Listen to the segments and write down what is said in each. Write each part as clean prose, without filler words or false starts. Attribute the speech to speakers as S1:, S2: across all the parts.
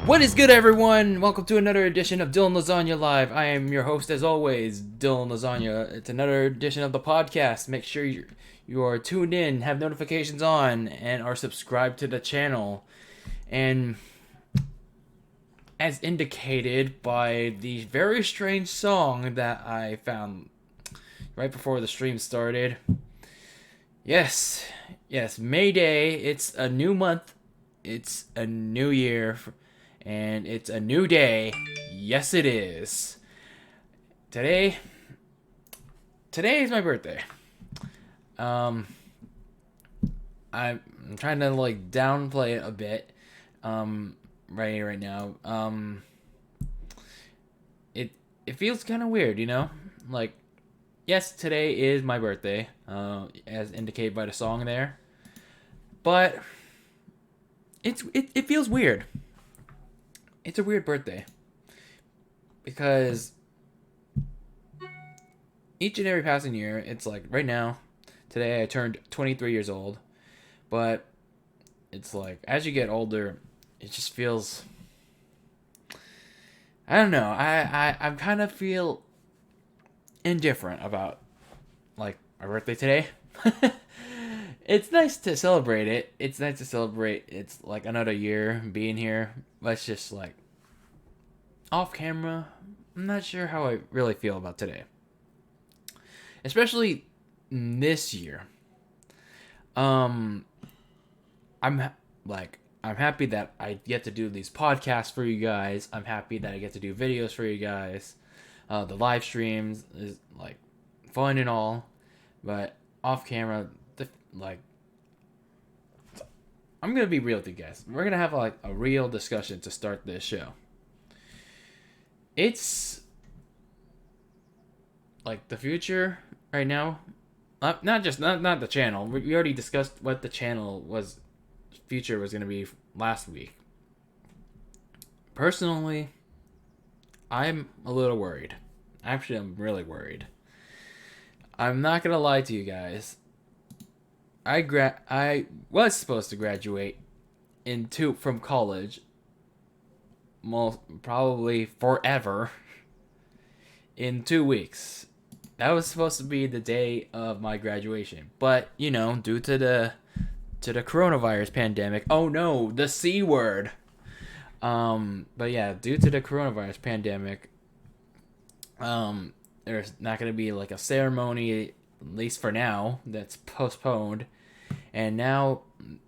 S1: What is good, everyone? Welcome to another edition of DylanLasagna Live. I am your host, as always, DylanLasagna. It's another edition of the podcast. Make sure you are tuned in, have notifications on, and are subscribed to the channel. And as indicated by the very strange song that I found right before the stream started, yes, May Day. It's a new month. It's a new year. And it's a new day. Yes, it is. Today is my birthday. I'm trying to downplay it a bit. Right now. It feels kind of weird, you know? Like, yes, today is my birthday, as indicated by the song there. But it feels weird. It's a weird birthday because each and every passing year, it's like right now, today I turned 23 years old, but it's like as you get older, it just feels, I don't know, I kind of feel indifferent about like my birthday today. It's nice to celebrate it. It's nice to celebrate. It's like another year being here. But it's just like off camera. I'm not sure how I really feel about today. Especially this year. I'm happy that I get to do these podcasts for you guys. I'm happy that I get to do videos for you guys. The live streams is like fun and all, but off camera, I'm gonna be real with you guys. We're gonna have like a real discussion to start this show. It's like the future right now. Not the channel. We already discussed what the channel future was gonna be last week. Personally, I'm a little worried. Actually, I'm really worried. I'm not gonna lie to you guys. I was supposed to graduate from college, probably forever, in 2 weeks. that was supposed to be the day of my graduation, but due to the coronavirus pandemic. Oh no, the C word. But yeah, due to the coronavirus pandemic, there's not gonna be like a ceremony, at least for now. That's postponed, and now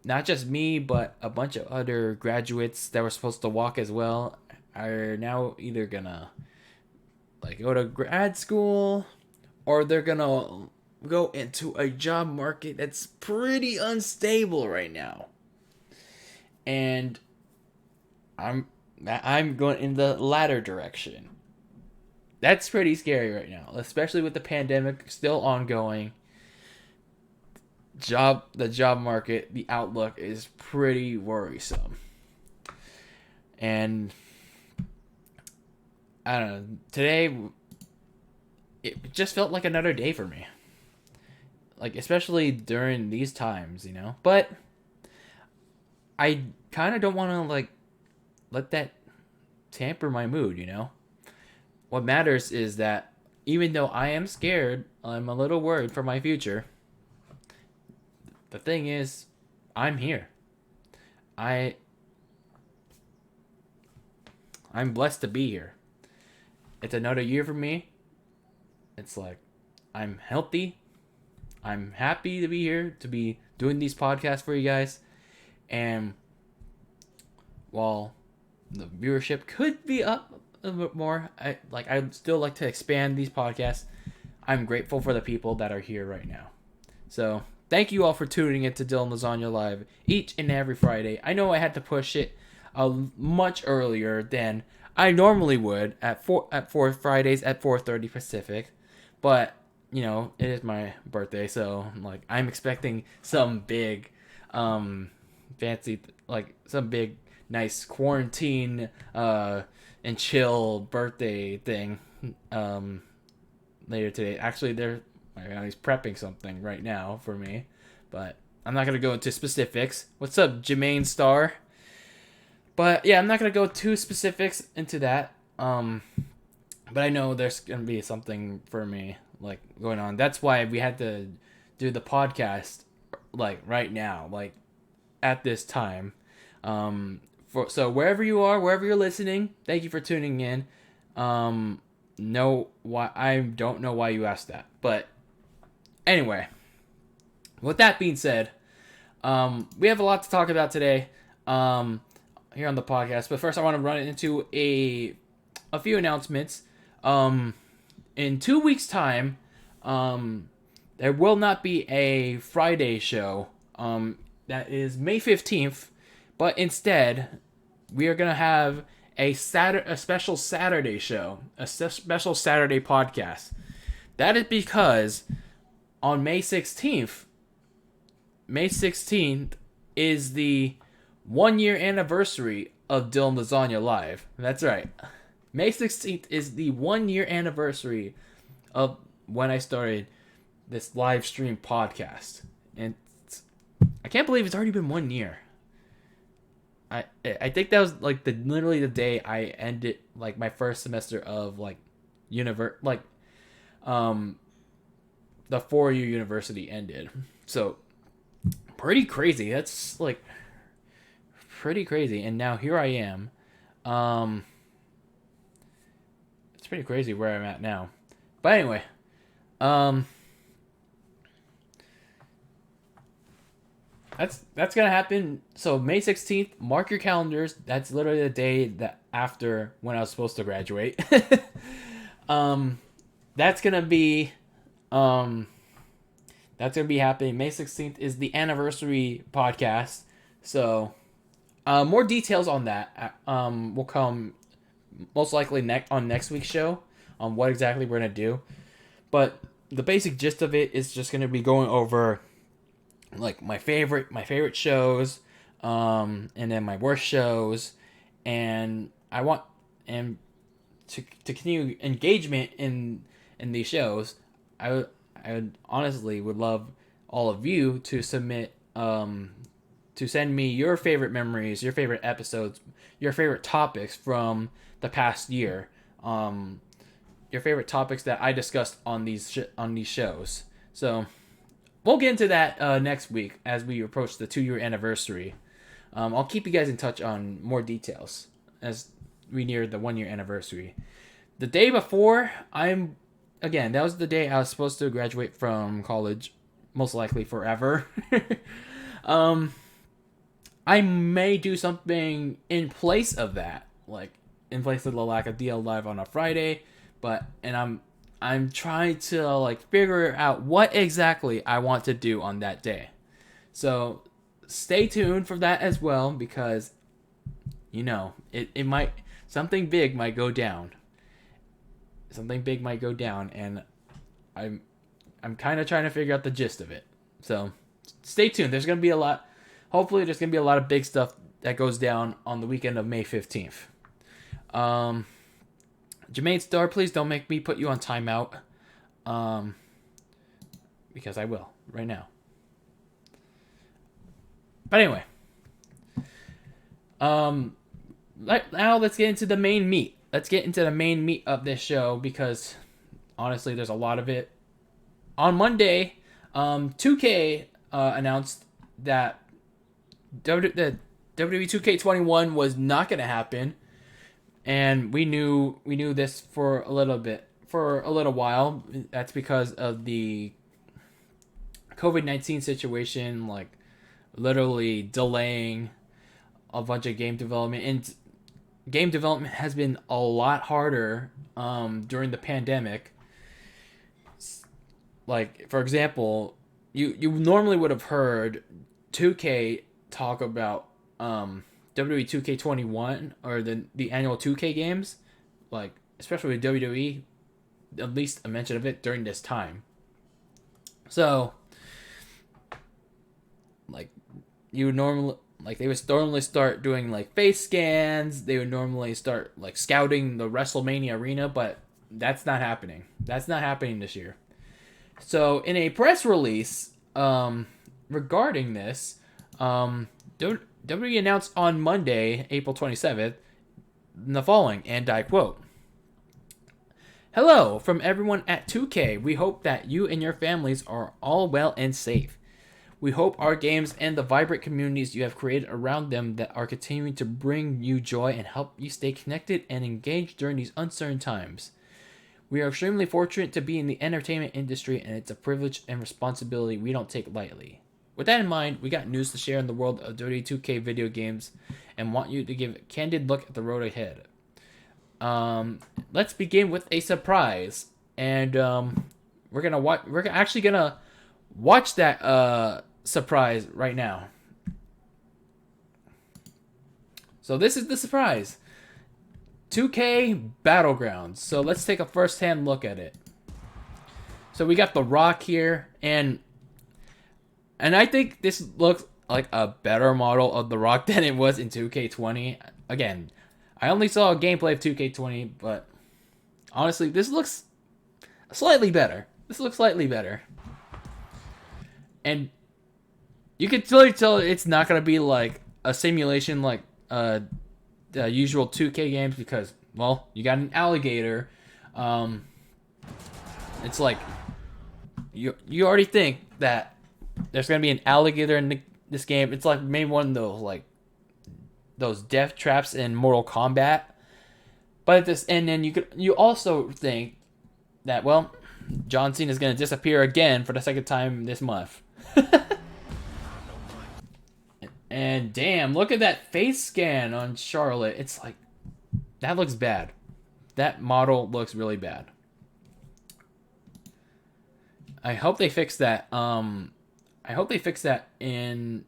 S1: not just me, but a bunch of other graduates that were supposed to walk as well are now either gonna like go to grad school, or they're gonna go into a job market that's pretty unstable right now. And I'm going in the latter direction. That's pretty scary right now, especially with the pandemic still ongoing. The job market, the outlook is pretty worrisome. And I don't know, today it just felt like another day for me. Like, especially during these times, But I kind of don't want to, like, let that tamper my mood, What matters is that even though I am scared, I'm a little worried for my future. The thing is, I'm here. I'm blessed to be here. It's another year for me. It's like, I'm healthy. I'm happy to be here, to be doing these podcasts for you guys. And while the viewership could be up a little bit more, I'd still like to expand these podcasts. I'm grateful for the people that are here right now. So thank you all for tuning in to Dylan Lasagna Live each and every Friday. I know I had to push it much earlier than I normally would at 4 Fridays at 4:30 Pacific, but it is my birthday, so I'm expecting some big, fancy, some big nice quarantine and chill birthday thing later today. Actually, he's prepping something right now for me, but I'm not gonna go into specifics. What's up, Jermaine Star? But yeah, I'm not gonna go too specifics into that. But I know there's gonna be something for me going on. That's why we had to do the podcast right now, at this time. So wherever you are, wherever you're listening, thank you for tuning in. I don't know why you asked that, but anyway, with that being said, we have a lot to talk about today here on the podcast. But first, I want to run into a few announcements. In 2 weeks' time, there will not be a Friday show. That is May 15th, but instead, we are gonna have a special Saturday show, a special Saturday podcast. That is because on May 16th is the 1-year anniversary of Dylan Lasagna Live. That's right. May 16th is the 1-year anniversary of when I started this live stream podcast. And I can't believe it's already been 1 year. I think that was literally the day I ended my first semester of the 4-year university ended. So pretty crazy. That's pretty crazy. And now here I am. It's pretty crazy where I'm at now. But anyway, that's gonna happen. So May 16th, mark your calendars. That's literally the day that after when I was supposed to graduate. That's gonna be happening. May 16th is the anniversary podcast. So more details on that will come most likely on next week's show on what exactly we're gonna do. But the basic gist of it is just gonna be going over my favorite shows, and then my worst shows, and I want to continue engagement in these shows. I would honestly would love all of you to submit to send me your favorite memories, your favorite episodes, your favorite topics from the past year. your favorite topics that I discussed on these shows. So we'll get into that next week as we approach the 2-year anniversary. I'll keep you guys in touch on more details as we near the 1-year anniversary. The day before, that was the day I was supposed to graduate from college, most likely forever. I may do something in place of that, like in place of the lack of DL Live on a Friday, and I'm trying to like figure out what exactly I want to do on that day. So stay tuned for that as well, because it might, something big might go down. And I'm kind of trying to figure out the gist of it. So stay tuned. There's going to be a lot. Hopefully there's going to be a lot of big stuff that goes down on the weekend of May 15th. Jermaine Starr, please don't make me put you on timeout. Because I will right now. But anyway. Now let's get into the main meat. Let's get into the main meat of this show, because honestly, there's a lot of it. On Monday, 2K announced that the WWE 2K21 was not going to happen, and we knew this for a little while. That's because of the COVID-19 situation, like literally delaying a bunch of game development, and game development has been a lot harder during the pandemic. Like, for example, you normally would have heard 2K talk about WWE 2K21 or the annual 2K games, like especially with WWE, at least a mention of it during this time. So, like, they would normally start doing like face scans. They would normally start like scouting the WrestleMania arena, but that's not happening. That's not happening this year. So in a press release regarding this, WWE announced on Monday, April 27th, the following, and I quote, "Hello from everyone at 2K. We hope that you and your families are all well and safe. We hope our games and the vibrant communities you have created around them that are continuing to bring you joy and help you stay connected and engaged during these uncertain times. We are extremely fortunate to be in the entertainment industry, and it's a privilege and responsibility we don't take lightly. With that in mind, we got news to share in the world of WWE 2K video games and want you to give a candid look at the road ahead. Let's begin with a surprise, and we're actually gonna watch that surprise right now. So this is the surprise. 2K Battlegrounds. So let's take a first-hand look at it. So we got The Rock here, and I think this looks like a better model of The Rock than it was in 2K20. Again, I only saw a gameplay of 2K20, but honestly, this looks slightly better. And you can clearly tell it's not going to be like a simulation like the usual 2K games, because, well, you got an alligator. It's like you already think that there's going to be an alligator in this game. It's like maybe one of those death traps in Mortal Kombat. But then you also think that, well, John Cena is going to disappear again for the second time this month. And damn, look at that face scan on Charlotte. It's like, that looks bad. That model looks really bad. I hope they fix that. I hope they fix that in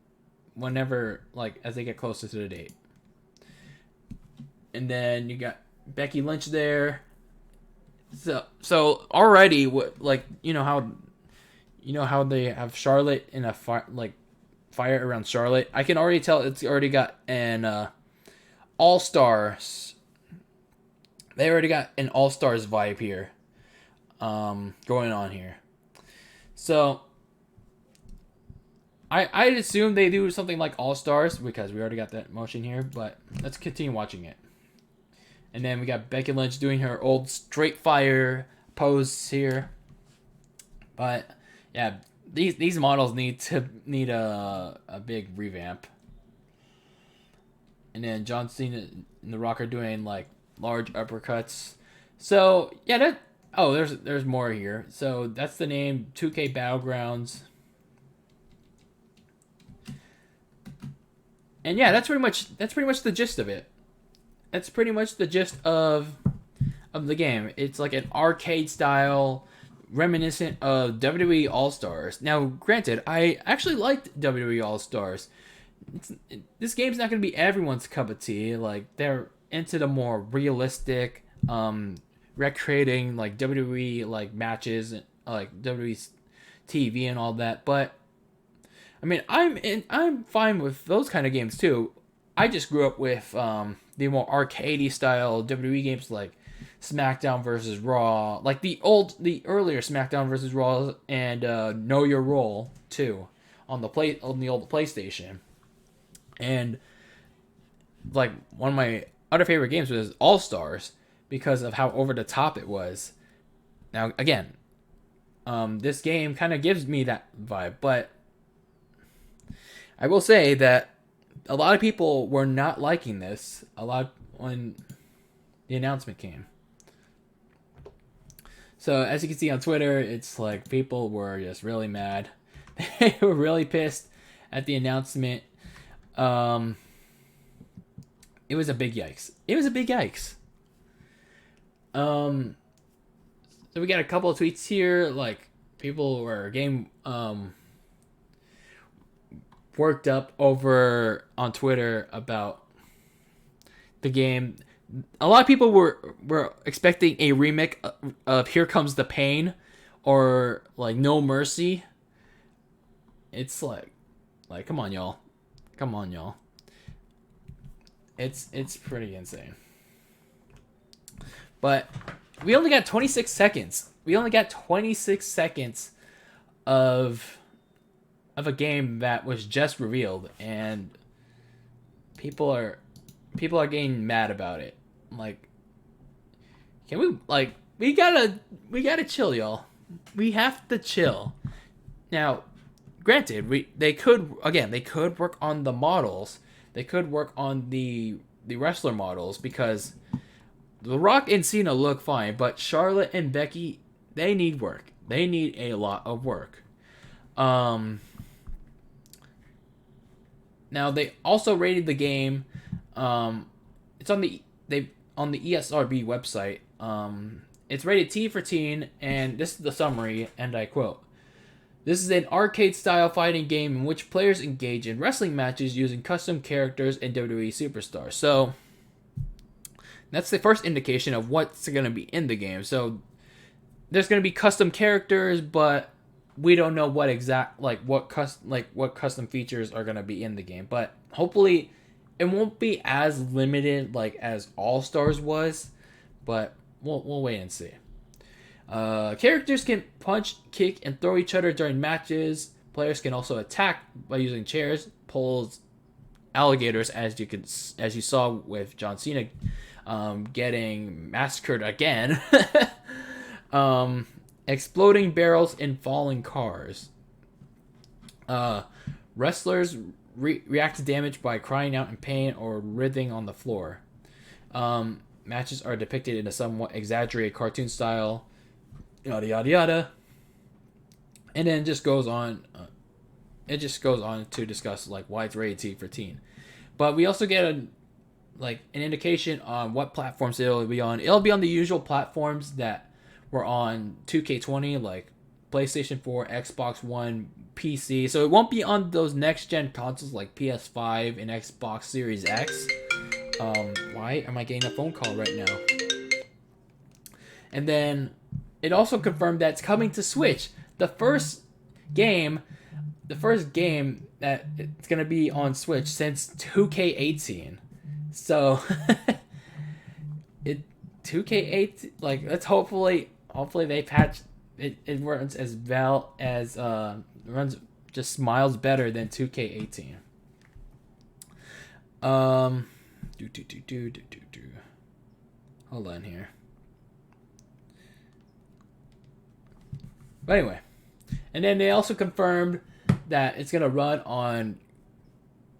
S1: whenever, like, as they get closer to the date. And then you got Becky Lynch there. So already, like, you know how they have Charlotte in a fire around Charlotte. I can already tell it's already got an All-Stars. They already got an All-Stars vibe here, going on here. So I'd assume they do something like All-Stars, because we already got that motion here. But let's continue watching it. And then we got Becky Lynch doing her old straight fire pose here. But yeah, these models need a big revamp. And then John Cena and The Rock are doing like large uppercuts. So yeah, there's more here. So that's the name, 2K Battlegrounds. And yeah, that's pretty much the gist of it. That's pretty much the gist of the game. It's like an arcade style, reminiscent of WWE All Stars. Now, granted, I actually liked WWE All Stars. This game's not going to be everyone's cup of tea. Like, they're into the more realistic, recreating like WWE like matches, like WWE TV and all that. But I mean, I'm fine with those kind of games too. I just grew up with the more arcadey style WWE games like SmackDown versus Raw, like the earlier SmackDown versus Raw and Know Your Role too on the old PlayStation. And like one of my other favorite games was All Stars because of how over the top it was. Now again, this game kind of gives me that vibe, but I will say that a lot of people were not liking this when the announcement came. So as you can see on Twitter, it's like people were just really mad. They were really pissed at the announcement. It was a big yikes. So we got a couple of tweets here, like people were getting worked up over on Twitter about the game. A lot of people were expecting a remake of Here Comes the Pain or like No Mercy. It's like come on y'all. It's pretty insane. But we only got 26 seconds. Of a game that was just revealed, and people are getting mad about it. Like, can we gotta chill, y'all. We have to chill. Now, granted, they could work on the models. They could work on the wrestler models because The Rock and Cena look fine, but Charlotte and Becky, they need work. They need a lot of work. Now they also rated the game. It's on the ESRB website. It's rated T for teen, and this is the summary. And I quote: "This is an arcade-style fighting game in which players engage in wrestling matches using custom characters and WWE superstars." So that's the first indication of what's going to be in the game. So there's going to be custom characters, but we don't know what custom features are going to be in the game. But hopefully it won't be as limited like as All Stars was, but we'll wait and see. Characters can punch, kick, and throw each other during matches. Players can also attack by using chairs, poles, alligators, as you saw with John Cena getting massacred again. Exploding barrels and falling cars. Wrestlers react to damage by crying out in pain or writhing on the floor. Matches are depicted in a somewhat exaggerated cartoon style. Yada yada yada. And then it just goes on to discuss like why it's rated T for teen. But we also get an indication on what platforms it'll be on. It'll be on the usual platforms that were on 2K20, like PlayStation 4, Xbox One, PC. So it won't be on those next gen consoles like PS5 and Xbox Series X. Why am I getting a phone call right now? And then it also confirmed that it's coming to Switch. The first game that it's gonna be on Switch since 2K18. So 2K8, like, let's hopefully they patch it. It runs as well as runs just miles better than 2K18. Hold on here. But anyway. And then they also confirmed that it's going to run on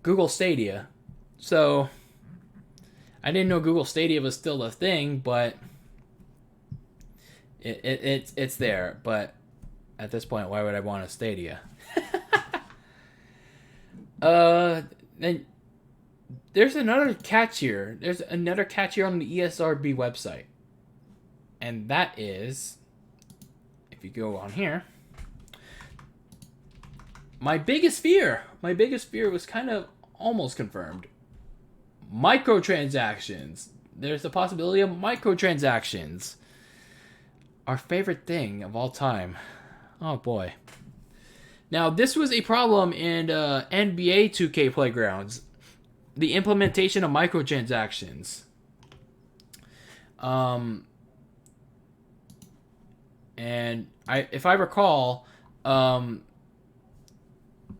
S1: Google Stadia. So, I didn't know Google Stadia was still a thing, but it's there. But at this point, why would I want a Stadia? Then there's another catch here. There's another catch here on the ESRB website. And that is, if you go on here, my biggest fear was kind of almost confirmed. Microtransactions. There's the possibility of microtransactions. Our favorite thing of all time. Oh boy. Now, this was a problem in NBA 2K Playgrounds. The implementation of microtransactions. And if I recall,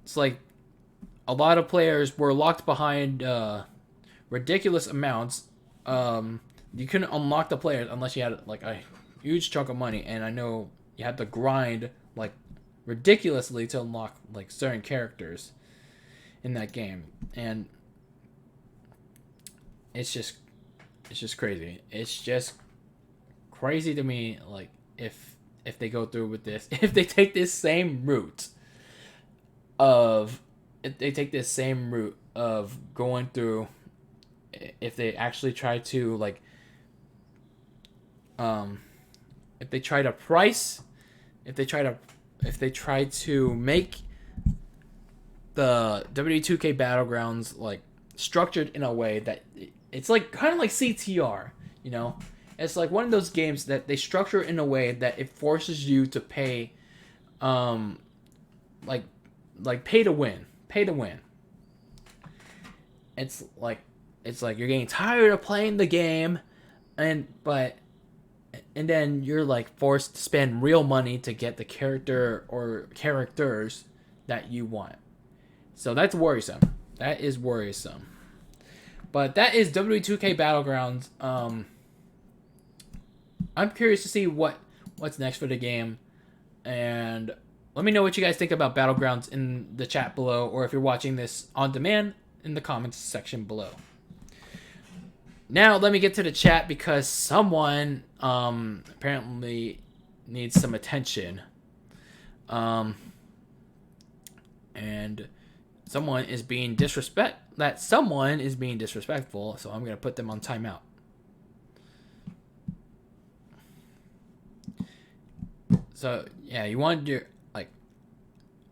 S1: it's like a lot of players were locked behind ridiculous amounts. You couldn't unlock the players unless you had like a huge chunk of money, and I know you had to grind like ridiculously to unlock like certain characters in that game, and it's just crazy. It's just crazy to me, like if they go through with this, if they take this same route of going through, if they actually try to like if they try to make the WWE 2K Battlegrounds like structured in a way that it's like kind of like CTR, you know? It's like one of those games that they structure in a way that it forces you to pay like pay to win. It's like you're getting tired of playing the game and then you're like forced to spend real money to get the character or characters that you want. So that's worrisome. That is worrisome. But that is WWE 2K Battlegrounds. I'm curious to see what's next for the game. And let me know what you guys think about Battlegrounds in the chat below, or if you're watching this on demand, in the comments section below. Now let me get to the chat because someone apparently needs some attention. And someone is being disrespectful, so I'm going to put them on timeout. So, yeah, you wanted your like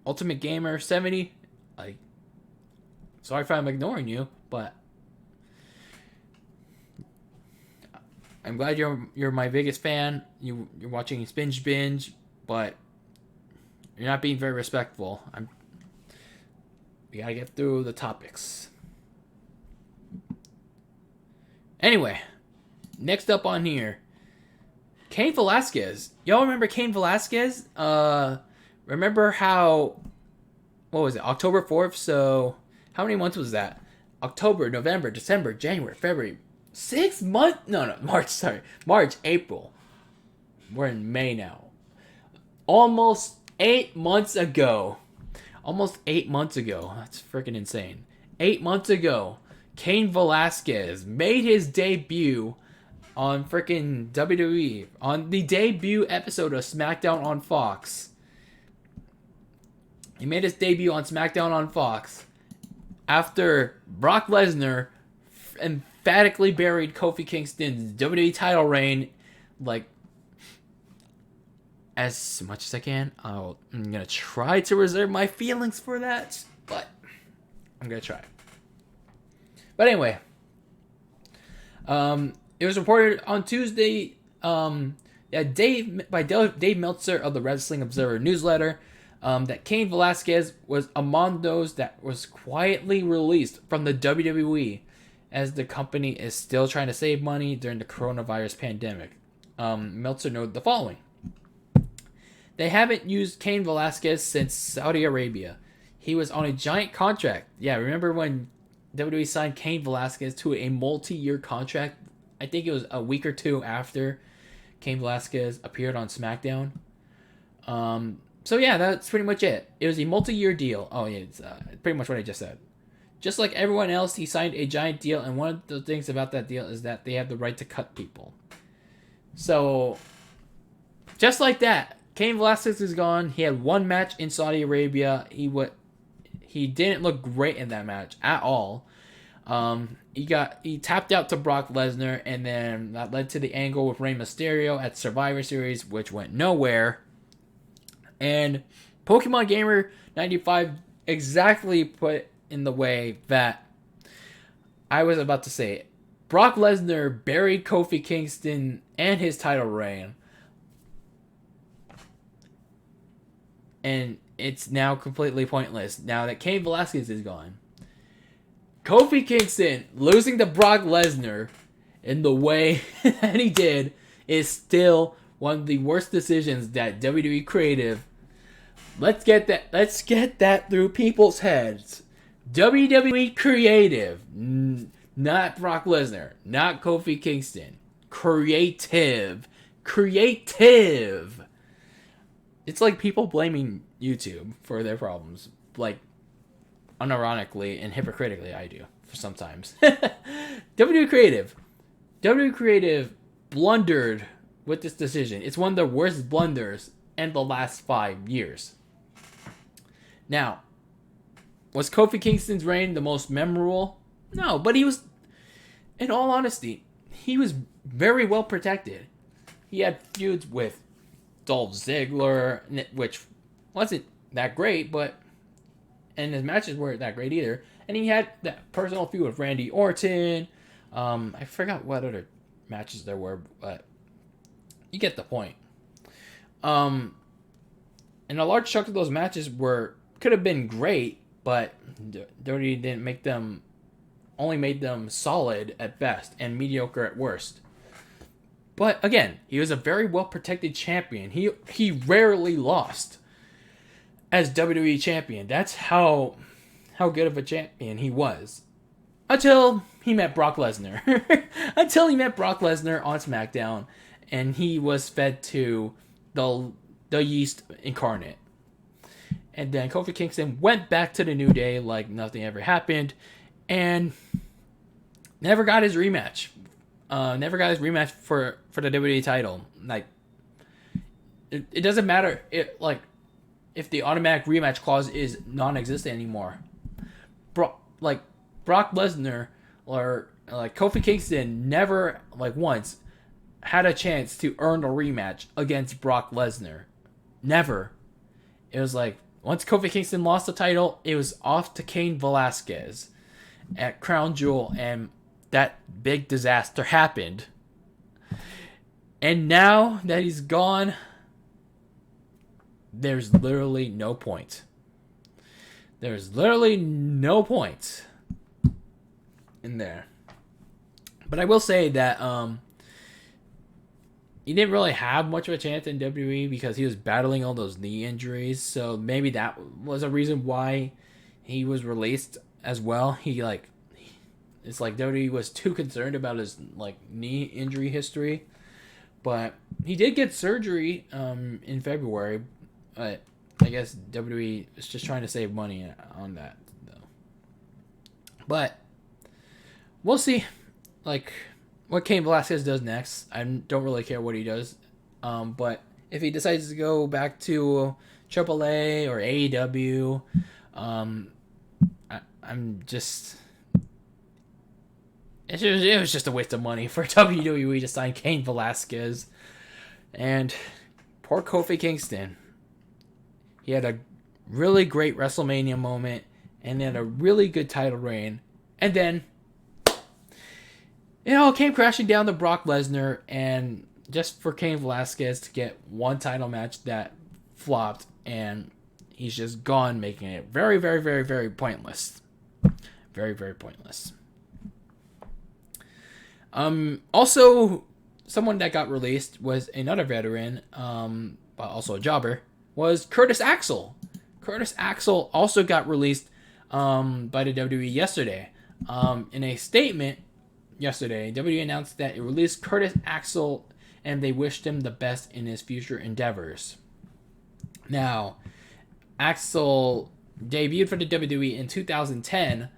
S1: Ultimate Gamer 70, like sorry if I'm ignoring you, but I'm glad you're my biggest fan. You're watching Binge, but you're not being very respectful. We gotta get through the topics. Anyway, next up on here, Cain Velasquez. Y'all remember Cain Velasquez? Remember how, what was it, October 4th? So, how many months was that? October, November, December, January, February. 6 months? No, March, April. We're in May now. Almost 8 months ago. That's freaking insane. 8 months ago, Cain Velasquez made his debut on freaking WWE. On the debut episode of SmackDown on Fox. He made his debut on SmackDown on Fox after Brock Lesnar emphatically buried Kofi Kingston's WWE title reign, like, as much as I can. I'm going to try to reserve my feelings for that, but I'm going to try. But anyway, it was reported on Tuesday that Dave Meltzer of the Wrestling Observer newsletter that Cain Velasquez was among those that was quietly released from the WWE as the company is still trying to save money during the coronavirus pandemic. Meltzer noted the following. They haven't used Cain Velasquez since Saudi Arabia. He was on a giant contract. Yeah, remember when WWE signed Cain Velasquez to a multi-year contract? I think it was a week or two after Cain Velasquez appeared on SmackDown. So yeah, that's pretty much it. It was a multi-year deal. Oh yeah, it's pretty much what I just said. Just like everyone else, he signed a giant deal, and one of the things about that deal is that they have the right to cut people. So, just like that, Cain Velasquez is gone. He had one match in Saudi Arabia. He didn't look great in that match at all. He tapped out to Brock Lesnar, and then that led to the angle with Rey Mysterio at Survivor Series, which went nowhere. And Pokemon Gamer 95 exactly put in the way that I was about to say. Brock Lesnar buried Kofi Kingston and his title reign. And it's now completely pointless now that Cain Velasquez is gone. Kofi Kingston losing to Brock Lesnar in the way that he did is still one of the worst decisions that WWE Creative. Let's get that through people's heads. WWE Creative, not Brock Lesnar, not Kofi Kingston. Creative. It's like people blaming YouTube for their problems. Like, unironically and hypocritically, I do for sometimes. WWE Creative blundered with this decision. It's one of the worst blunders in the last 5 years. Now, was Kofi Kingston's reign the most memorable? No, but he was, in all honesty, he was very well protected. He had feuds with Dolph Ziggler, which wasn't that great, and his matches weren't that great either. And he had that personal feud with Randy Orton. I forgot what other matches there were, but you get the point. And a large chunk of those matches could have been great, but WWE didn't make them, only made them solid at best and mediocre at worst. But again, he was a very well protected champion. He rarely lost as WWE champion. That's how good of a champion he was. Until he met Brock Lesnar. Until he met Brock Lesnar on SmackDown, and he was fed to the yeast incarnate. And then Kofi Kingston went back to the New Day like nothing ever happened, and never got his rematch. For the WWE title. Like, it doesn't matter if the automatic rematch clause is non-existent anymore. Brock Lesnar or Kofi Kingston never once had a chance to earn a rematch against Brock Lesnar. Never. It was once Kofi Kingston lost the title, it was off to Cain Velasquez at Crown Jewel, and that big disaster happened. And now that he's gone, there's literally no point. There's literally no point in there. But I will say that he didn't really have much of a chance in WWE because he was battling all those knee injuries. So maybe that was a reason why he was released as well. It's like WWE was too concerned about his knee injury history. But he did get surgery in February. But I guess WWE is just trying to save money on that, though. But we'll see what Cain Velasquez does next. I don't really care what he does. But if he decides to go back to AAA or AEW, I'm just... It was just a waste of money for WWE to sign Cain Velasquez. And poor Kofi Kingston. He had a really great WrestleMania moment and then a really good title reign. And then it all came crashing down to Brock Lesnar, and just for Cain Velasquez to get one title match that flopped, and he's just gone, making it very, very, very, very pointless. Very, very pointless. Also, someone that got released was another veteran, but also a jobber, was Curtis Axel. Curtis Axel also got released by the WWE yesterday. In a statement, yesterday, WWE announced that it released Curtis Axel and they wished him the best in his future endeavors. Now, Axel debuted for the WWE in 2010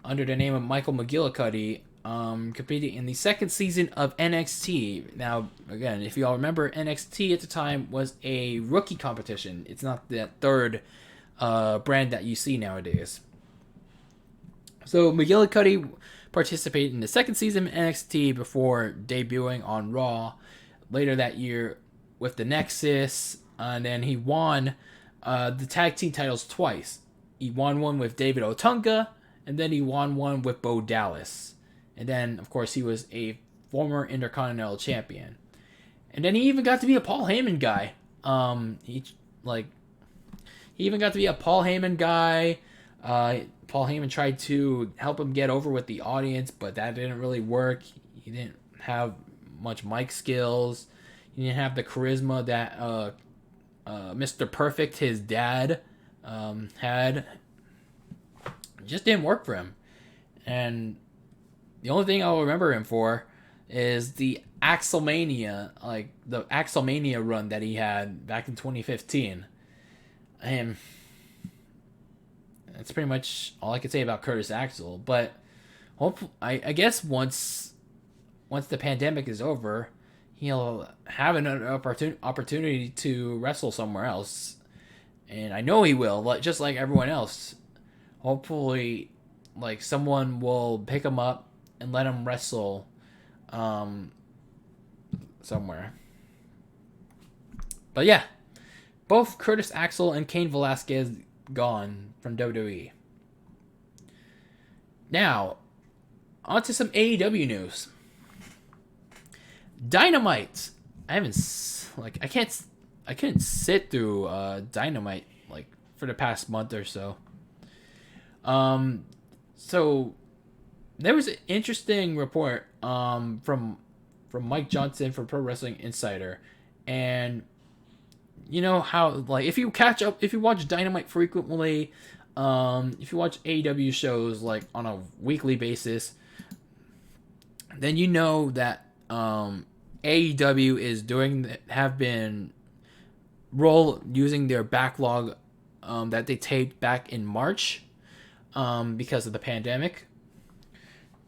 S1: under the name of Michael McGillicuddy, competing in the second season of NXT. Now, again, if you all remember, NXT at the time was a rookie competition. It's not that third brand that you see nowadays. So McGillicuddy participated in the second season of NXT before debuting on Raw later that year with the Nexus, and then he won the tag team titles twice. He won one with David Otunga, and then he won one with Bo Dallas. And then, of course, he was a former Intercontinental Champion. And then he even got to be a Paul Heyman guy. He even got to be a Paul Heyman guy. Paul Heyman tried to help him get over with the audience, but that didn't really work. He didn't have much mic skills. He didn't have the charisma that Mr. Perfect, his dad, had. It just didn't work for him. And the only thing I'll remember him for is the Axelmania, like the Axelmania run that he had back in 2015. And that's pretty much all I could say about Curtis Axel. But I guess once the pandemic is over, he'll have another opportunity to wrestle somewhere else. And I know he will, just like everyone else. Hopefully, like, someone will pick him up and let him wrestle somewhere. But yeah, both Curtis Axel and Cain Velasquez gone from WWE. Now, on to some AEW news. Dynamite. I couldn't sit through Dynamite like for the past month or so. So there was an interesting report from Mike Johnson from Pro Wrestling Insider, and you know how, like, if you watch Dynamite frequently, if you watch AEW shows like on a weekly basis, then you know that AEW have been using their backlog that they taped back in March because of the pandemic,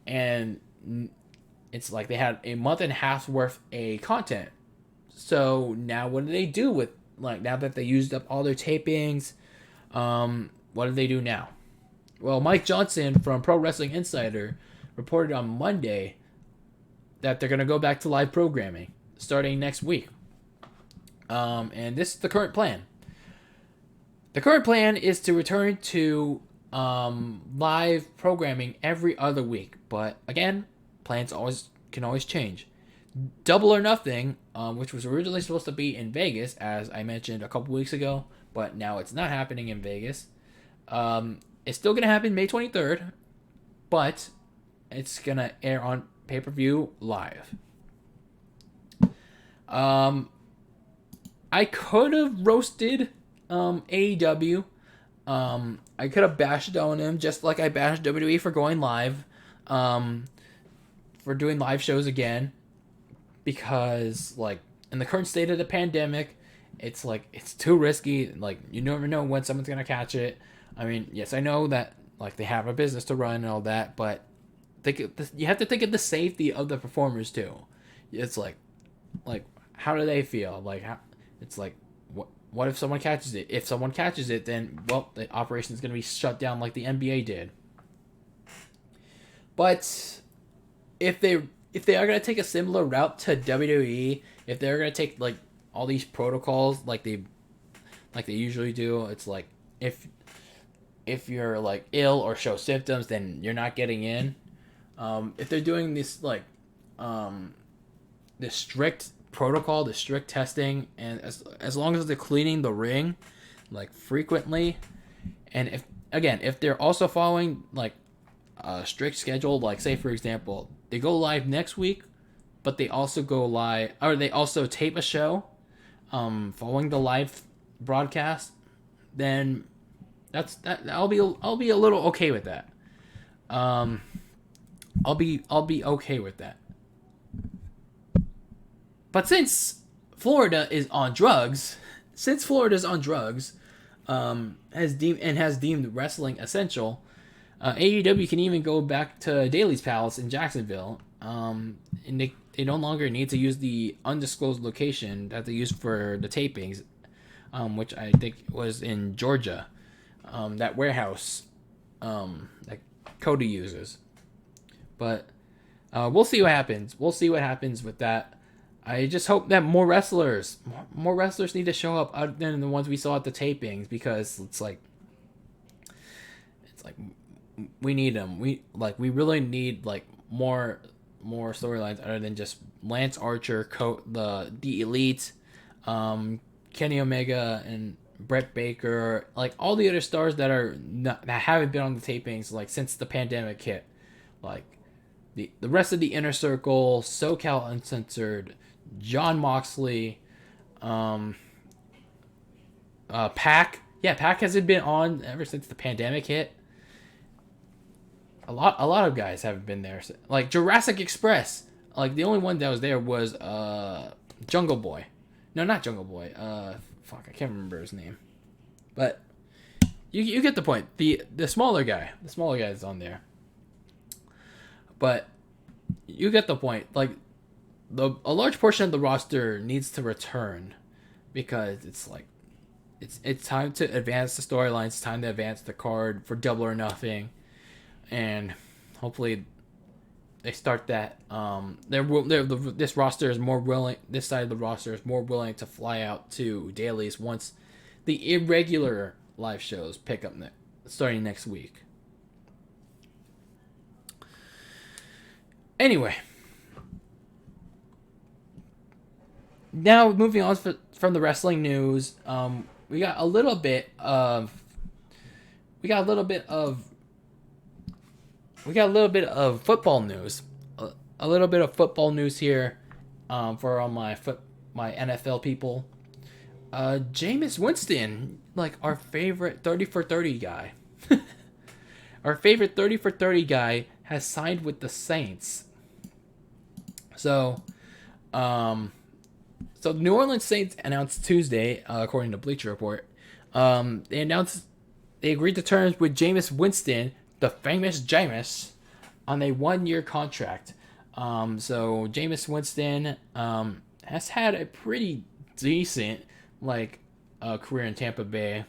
S1: and it's like they had a month and a half's worth of content. So now what do they do with, like, now that they used up all their tapings? What do they do now? Well, Mike Johnson from Pro Wrestling Insider reported on Monday that they're going to go back to live programming starting next week. And this is the current plan. The current plan is to return to live programming every other week. But again, plans can always change. Double or Nothing, which was originally supposed to be in Vegas, as I mentioned a couple weeks ago, but now it's not happening in Vegas. It's still going to happen May 23rd, but it's going to air on pay-per-view live. I could have roasted AEW. I could have bashed on them just like I bashed WWE for going live, for doing live shows again, because, like, in the current state of the pandemic, it's like, it's too risky. Like, you never know when someone's gonna catch it. I mean, yes, I know that, like, they have a business to run and all that, but you have to think of the safety of the performers too. It's like how do they feel? Like, it's like, what if someone catches it? If someone catches it, then, well, the operation is going to be shut down like the NBA did. But if they are going to take a similar route to WWE, if they're going to take, like, all these protocols like they usually do, it's like, if you're, like, ill or show symptoms, then you're not getting in. If they're doing this, like, the strict protocol, the strict testing, and as long as they're cleaning the ring, like, frequently, and if they're also following, like, a strict schedule, like, say, for example, they go live next week, but they also go live, or they also tape a show following the live broadcast, then I'll be a little okay with that. I'll be okay with that. But since Florida is on drugs, has deemed wrestling essential, AEW can even go back to Daly's Palace in Jacksonville, and they no longer need to use the undisclosed location that they used for the tapings, which I think was in Georgia, that warehouse that Cody uses. But we'll see what happens. We'll see what happens with that. I just hope that more wrestlers need to show up other than the ones we saw at the tapings, because it's like we need them. We really need like more storylines other than just Lance Archer, the Elite, Kenny Omega, and Brett Baker, like all the other stars that haven't been on the tapings like since the pandemic hit, like the rest of the Inner Circle, SoCal Uncensored, John Moxley, Pac. Yeah, Pac hasn't been on ever since the pandemic hit. A lot of guys haven't been there. Like Jurassic Express. Like the only one that was there was Jungle Boy. No, not Jungle Boy. Fuck, I can't remember his name. But you get the point. The smaller guy is on there. But you get the point. Like a large portion of the roster needs to return, because it's like it's time to advance the storylines. It's time to advance the card for Double or Nothing, and hopefully they start that. This roster is more willing. This side of the roster is more willing to fly out to dailies once the irregular live shows pick up starting next week. Anyway, now moving on from the wrestling news, we got a little bit of football news. A little bit of football news here, for all my NFL people. Jameis Winston, like our favorite 30 for 30 guy. Our favorite 30 for 30 guy has signed with the Saints. So the New Orleans Saints announced Tuesday, according to Bleacher Report, they agreed to terms with Jameis Winston, the famous Jameis, on a 1-year contract. So Jameis Winston has had a pretty decent career in Tampa Bay.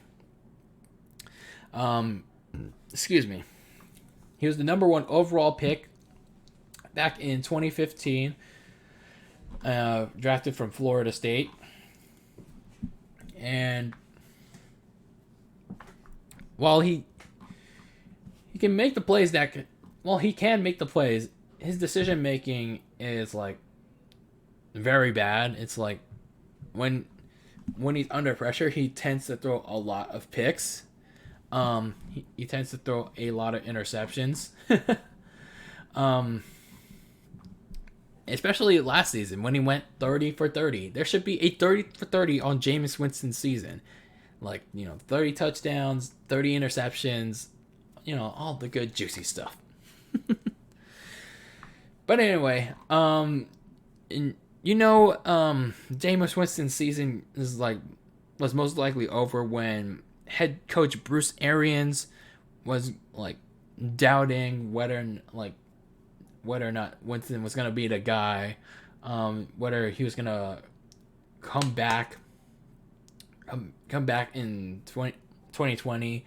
S1: Excuse me. He was the number 1 overall pick back in 2015, drafted from Florida State. And while he can make the plays his decision making is like very bad. It's like when he's under pressure, he tends to throw a lot of picks. He tends to throw a lot of interceptions. Especially last season when he went 30 for 30. There should be a 30 for 30 on Jameis Winston's season. 30 touchdowns, 30 interceptions, all the good juicy stuff. But anyway, Jameis Winston's season was most likely over when head coach Bruce Arians was doubting whether or not Winston was gonna be the guy, whether he was gonna come back in 2020,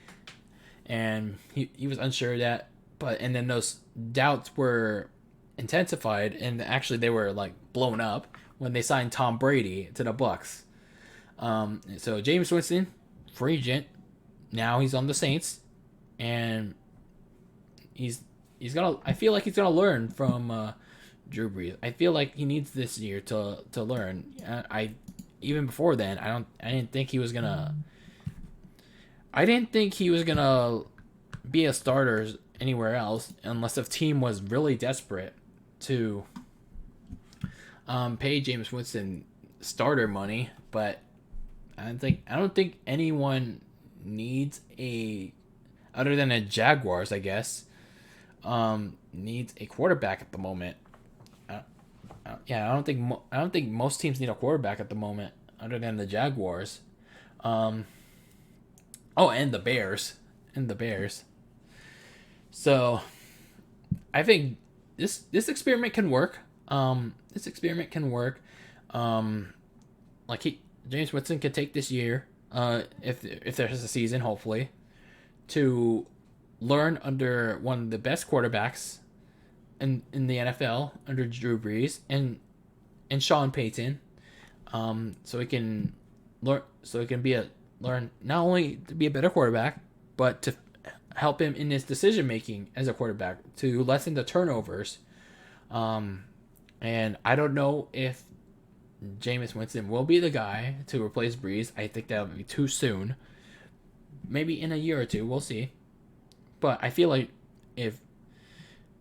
S1: and he was unsure of that. And then those doubts were intensified, and actually they were blown up when they signed Tom Brady to the Bucs. So Jameis Winston, free agent, now he's on the Saints, and I feel like he's gonna learn from Drew Brees. I feel like he needs this year to learn. Even before then, I didn't think he was gonna be a starter anywhere else, unless a team was really desperate to pay Jameis Winston starter money. But I don't think anyone needs other than the Jaguars, I guess. needs a quarterback at the moment. I don't think most teams need a quarterback at the moment, other than the Jaguars. And the Bears. So, I think this experiment can work. Jameis Winston could take this year, if there's a season, hopefully, to learn under one of the best quarterbacks in the NFL, under Drew Brees and Sean Payton, so he can learn learn not only to be a better quarterback, but to help him in his decision making as a quarterback, to lessen the turnovers. And I don't know if Jameis Winston will be the guy to replace Brees. I think that would be too soon. Maybe in a year or two, we'll see. But I feel like if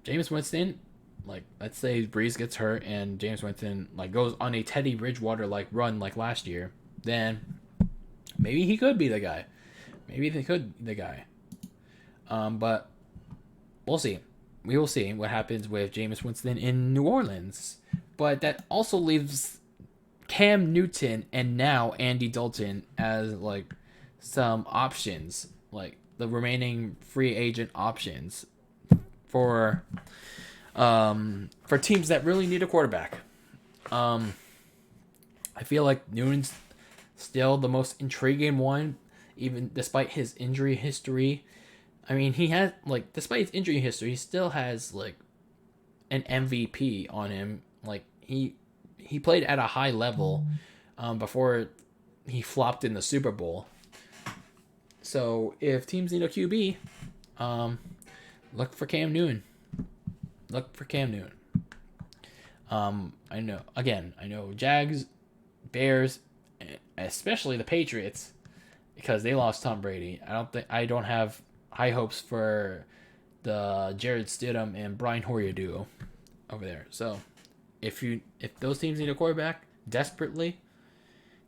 S1: Jameis Winston, like, let's say Brees gets hurt and Jameis Winston goes on a Teddy Bridgewater run like last year, then maybe he could be the guy. Maybe they could be the guy. But we'll see. We will see what happens with Jameis Winston in New Orleans. But that also leaves Cam Newton and now Andy Dalton as some options, the remaining free agent options for teams that really need a quarterback. I feel like Newton's still the most intriguing one, even despite his injury history. I mean, he has despite his injury history, he still has an MVP on him. He played at a high level before he flopped in the Super Bowl. So if teams need a QB, look for Cam Newton. I know Jags, Bears, especially the Patriots, because they lost Tom Brady. I don't have high hopes for the Jared Stidham and Brian Hoyer duo over there. So if those teams need a quarterback desperately,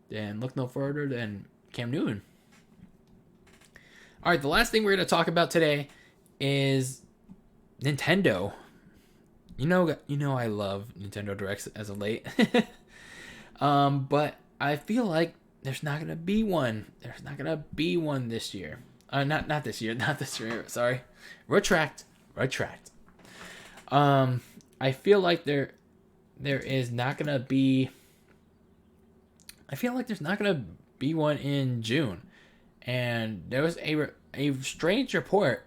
S1: then look no further than Cam Newton. All right, the last thing we're going to talk about today is Nintendo. You know I love Nintendo Directs as of late. But I feel like there's not going to be one. There's not going to be one this year. Not this year. Sorry. Retract. I feel like there is not going to be. I feel like there's not going to be one in June. And there was a strange report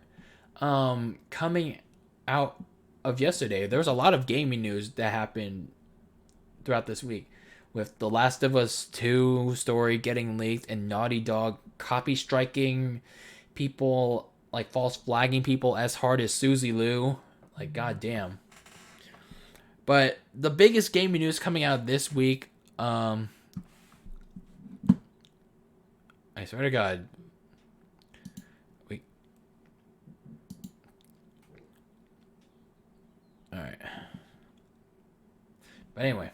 S1: coming out of yesterday. There was a lot of gaming news that happened throughout this week, with The Last of Us 2 story getting leaked and Naughty Dog copy striking people, false flagging people as hard as Suzy Liu. Goddamn. But the biggest gaming news coming out this week, I swear to God. Wait. Alright. But anyway.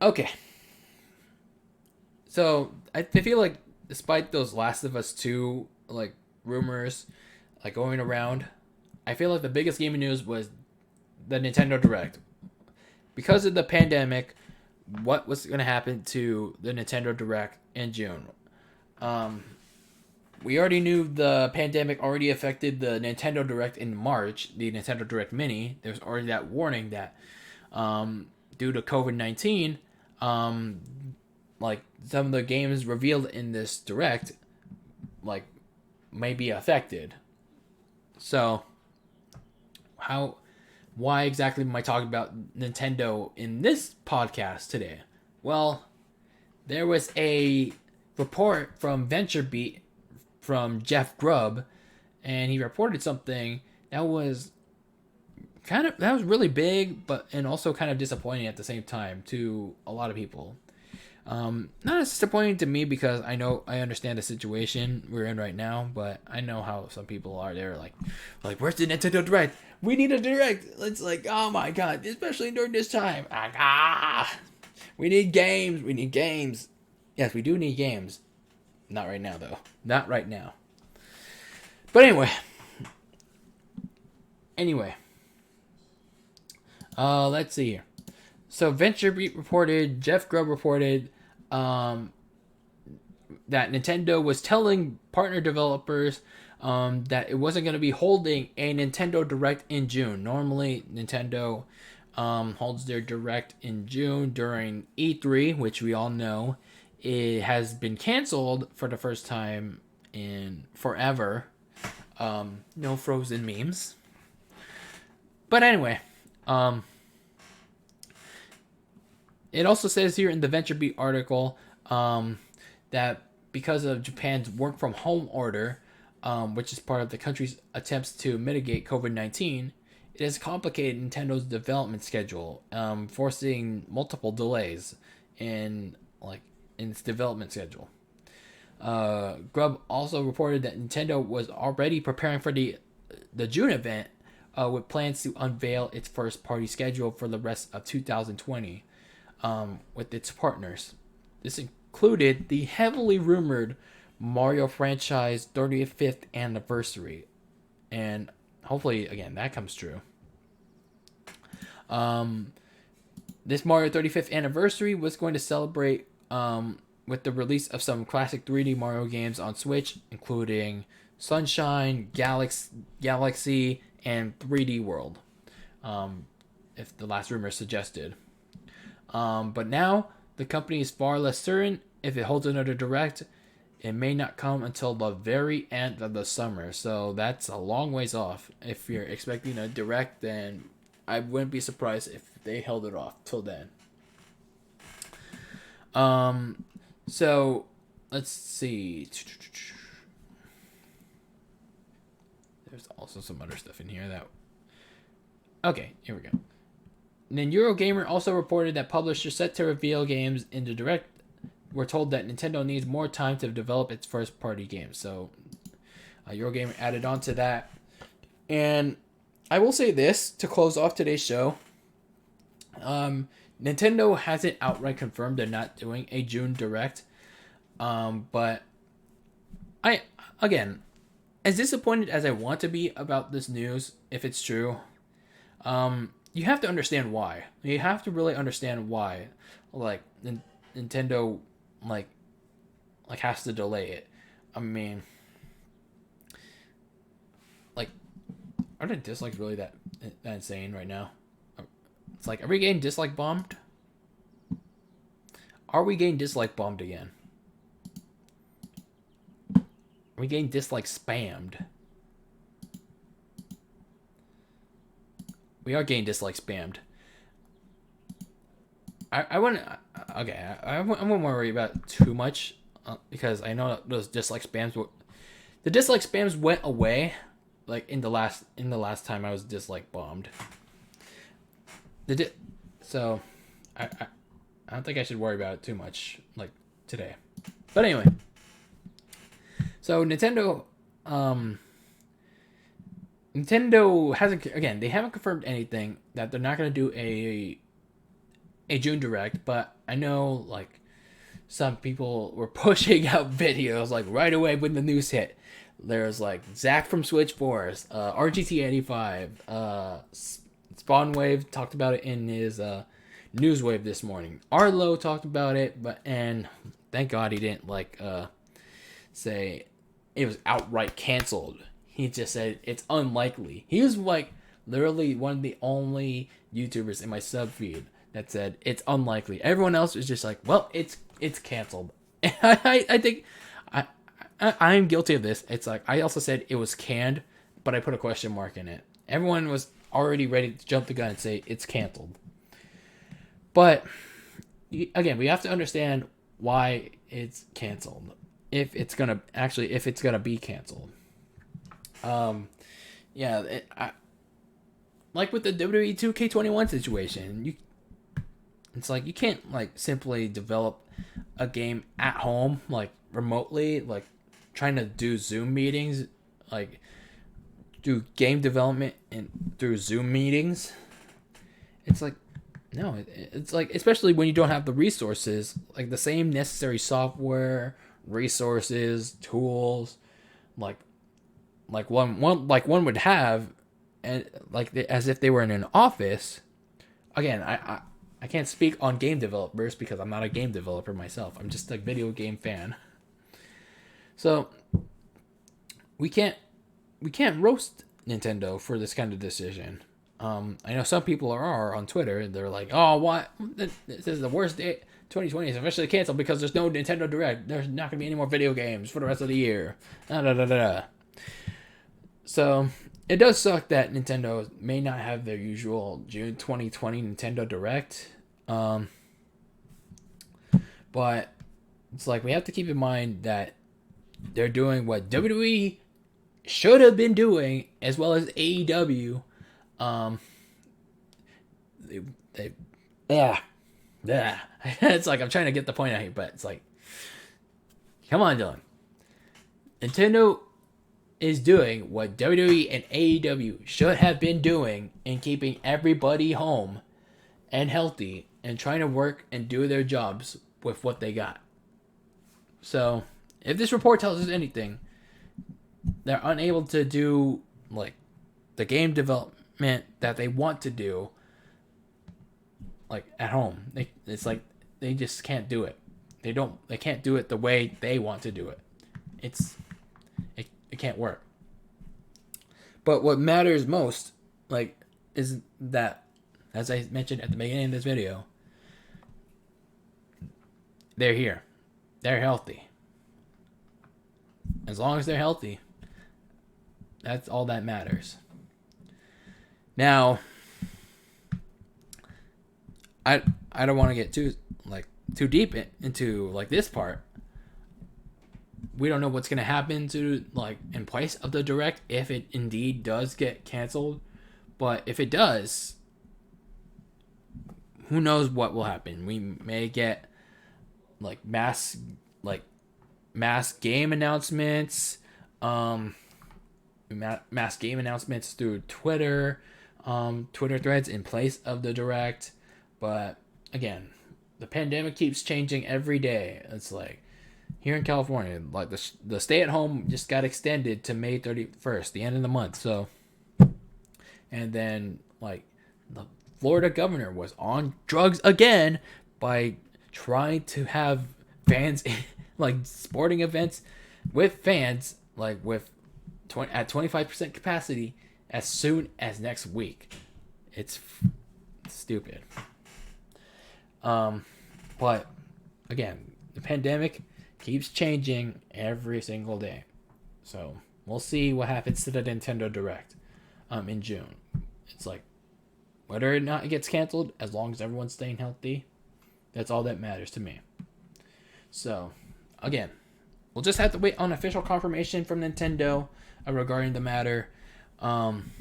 S1: Okay. So, I feel like despite those Last of Us 2, rumors, going around, I feel like the biggest gaming news was the Nintendo Direct. Because of the pandemic, what was going to happen to the Nintendo Direct in June? We already knew the pandemic already affected the Nintendo Direct in March, the Nintendo Direct Mini. There's already that warning that due to COVID-19, some of the games revealed in this Direct, may be affected. So, why exactly am I talking about Nintendo in this podcast today? Well, there was a report from VentureBeat from Jeff Grubb, and he reported something that was really big, and also kind of disappointing at the same time to a lot of people. Not as disappointing to me, because I understand the situation we're in right now, but I know how some people are. They're like, where's the Nintendo Direct? We need a Direct. It's oh my God, especially during this time. We need games. Yes, we do need games. Not right now, though. Not right now. But anyway, Anyway, let's see here. So VentureBeat reported, Jeff Grubb reported, that Nintendo was telling partner developers that it wasn't going to be holding a Nintendo Direct in June. Normally, Nintendo holds their Direct in June during E3, which we all know it has been canceled for the first time in forever. No Frozen memes. But anyway, it also says here in the VentureBeat article that because of Japan's work from home order, which is part of the country's attempts to mitigate COVID-19, it has complicated Nintendo's development schedule, forcing multiple delays in its development schedule. Grubb also reported that Nintendo was already preparing for the June event, with plans to unveil its first party schedule for the rest of 2020 with its partners. This included the heavily rumored Mario franchise 35th anniversary, and hopefully again that comes true. This Mario 35th anniversary was going to celebrate with the release of some classic 3D Mario games on Switch, including Sunshine, Galaxy, and 3D World, if the last rumor suggested. But now the company is far less certain if it holds another Direct. It may not come until the very end of the summer, so that's a long ways off. If you're expecting a Direct, then I wouldn't be surprised if they held it off till then. So let's see. There's also some other stuff in here that. Okay, here we go. And then Eurogamer also reported that publishers set to reveal games in the Direct were told that Nintendo needs more time to develop its first-party games. So Eurogamer added on to that. And I will say this to close off today's show. Nintendo hasn't outright confirmed they're not doing a June Direct. But again, as disappointed as I want to be about this news, if it's true, you have to understand why. You have to really understand why, Nintendo, has to delay it. I mean, are the dislikes really that insane right now? It's are we getting dislike bombed? Are we getting dislike bombed again? Are we getting dislike spammed? We are getting dislike spammed. I wouldn't worry about too much because I know those dislike spams. The dislike spams went away, in the last time I was dislike bombed. So I don't think I should worry about it too much today. But anyway, so Nintendo they haven't confirmed anything that they're not going to do a June Direct, but I know some people were pushing out videos right away when the news hit. There's Zach from Switch Force, RGT85, Spawnwave talked about it in his Newswave this morning. Arlo talked about it, and thank God he didn't say it was outright canceled. He just said it's unlikely. He was literally one of the only YouTubers in my sub feed that said it's unlikely. Everyone else was just well, it's canceled. And I think I am guilty of this. It's I also said it was canned, but I put a question mark in it. Everyone was already ready to jump the gun and say it's canceled. But again, we have to understand why it's canceled. If it's gonna be canceled. With the WWE 2K21 situation, it's you can't simply develop a game at home remotely, trying to do Zoom meetings, do game development through Zoom meetings. It's no, it's especially when you don't have the resources, the same necessary software, resources, tools, one would have, and as if they were in an office. Again, I can't speak on game developers because I'm not a game developer myself. I'm just a video game fan. So we can't roast Nintendo for this kind of decision. I know some people are on Twitter. They're like, "Oh, what? This is the worst day. 2020 is officially canceled because there's no Nintendo Direct. There's not going to be any more video games for the rest of the year." Da, da, da, da, da. So it does suck that Nintendo may not have their usual June 2020 Nintendo Direct. But it's like we have to keep in mind that they're doing what WWE should have been doing, as well as AEW. It's like I'm trying to get the point out here, but it's like, come on, Dylan. Nintendo is doing what WWE and AEW should have been doing in keeping everybody home and healthy and trying to work and do their jobs with what they got. So, if this report tells us anything, they're unable to do like the game development that they want to do like at home. It's like they just can't do it. They can't do it the way they want to do it. It can't work. But what matters most, like, is that, as I mentioned at the beginning of this video, they're here. They're healthy. As long as they're healthy, that's all that matters. Now, I don't want to get too deep into like this part. We don't know what's going to happen to like in place of the Direct if it indeed does get canceled. But if it does, who knows what will happen? We may get like mass game announcements, mass game announcements through Twitter, Twitter threads in place of the Direct. But again, the pandemic keeps changing every day. It's like here in California, like the stay at home just got extended to May 31st, the end of the month. So, and then like the Florida governor was on drugs again by trying to have fans like sporting events with fans like with at 25% capacity as soon as next week. It's stupid. But again, the pandemic keeps changing every single day. So we'll see what happens to the Nintendo Direct in June. It's like whether or not it gets canceled, as long as everyone's staying healthy, that's all that matters to me. So again, we'll just have to wait on official confirmation from Nintendo regarding the matter. And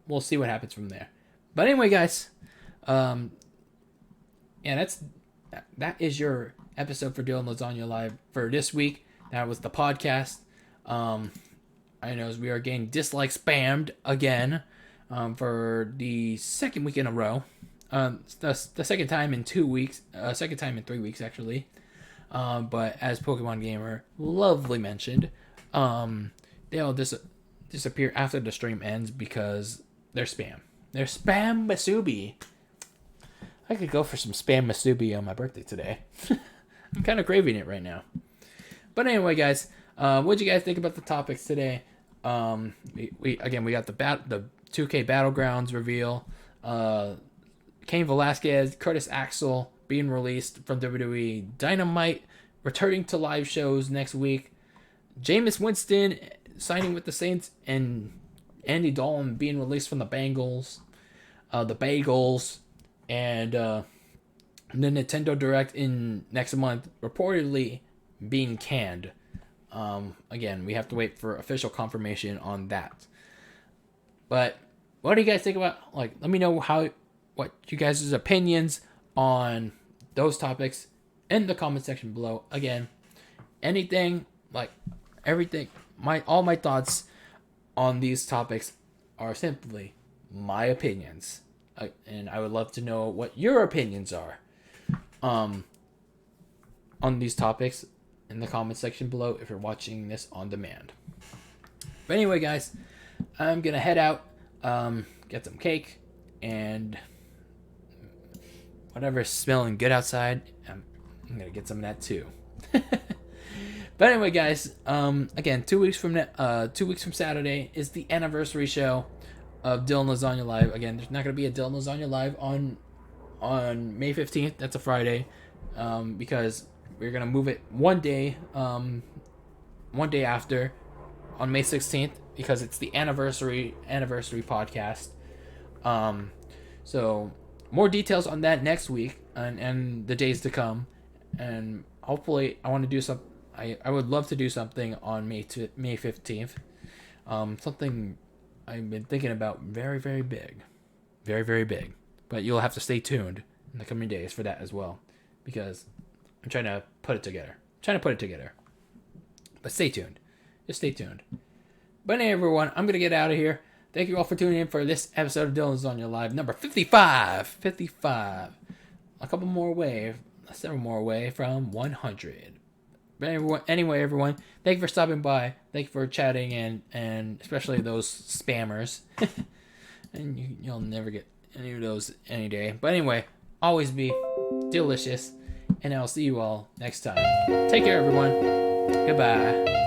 S1: we'll see what happens from there. But anyway, guys, that is your episode for DylanLasagna Live for this week. That was the podcast. I know we are getting dislike spammed again for the second week in a row. The second time in 2 weeks. Second time in 3 weeks, actually. But as Pokemon Gamer lovely mentioned, they'll disappear after the stream ends because they're spam. They're spam Masubi. I could go for some spam Masubi on my birthday today. I'm kind of craving it right now. But anyway, guys, what'd you guys think about the topics today? We got the 2K Battlegrounds reveal. Cain Velasquez, Curtis Axel being released from WWE Dynamite, returning to live shows next week. Jameis Winston signing with the Saints, and Andy Dalton being released from the Bagels, and the Nintendo Direct in next month reportedly being canned. Again, we have to wait for official confirmation on that. But what do you guys think about? Like, let me know what you guys' opinions on those topics in the comment section below. Again, anything, like everything, all my thoughts on these topics are simply my opinions. And I would love to know what your opinions are on these topics in the comment section below if you're watching this on demand. But anyway, guys, I'm gonna head out, get some cake, and whatever's smelling good outside, I'm gonna get some of that too. But anyway, guys, again, 2 weeks from 2 weeks from Saturday is the anniversary show of Dylan Lasagna Live. Again, there's not gonna be a Dylan Lasagna Live on May 15th. That's a Friday, because we're gonna move it one day after, on May 16th, because it's the anniversary podcast. So more details on that next week and the days to come, and hopefully I want to do some. I would love to do something on May 15th. Something I've been thinking about, very, very big. Very, very big. But you'll have to stay tuned in the coming days for that as well, because I'm trying to put it together. But stay tuned. Just stay tuned. But anyway, everyone, I'm going to get out of here. Thank you all for tuning in for this episode of Dylan Lasagna Live, number 55. 55. Several more away from 100. But anyway, everyone, thank you for stopping by. Thank you for chatting, and especially those spammers. And you'll never get any of those any day. But anyway, always be delicious, and I'll see you all next time. Take care, everyone. Goodbye.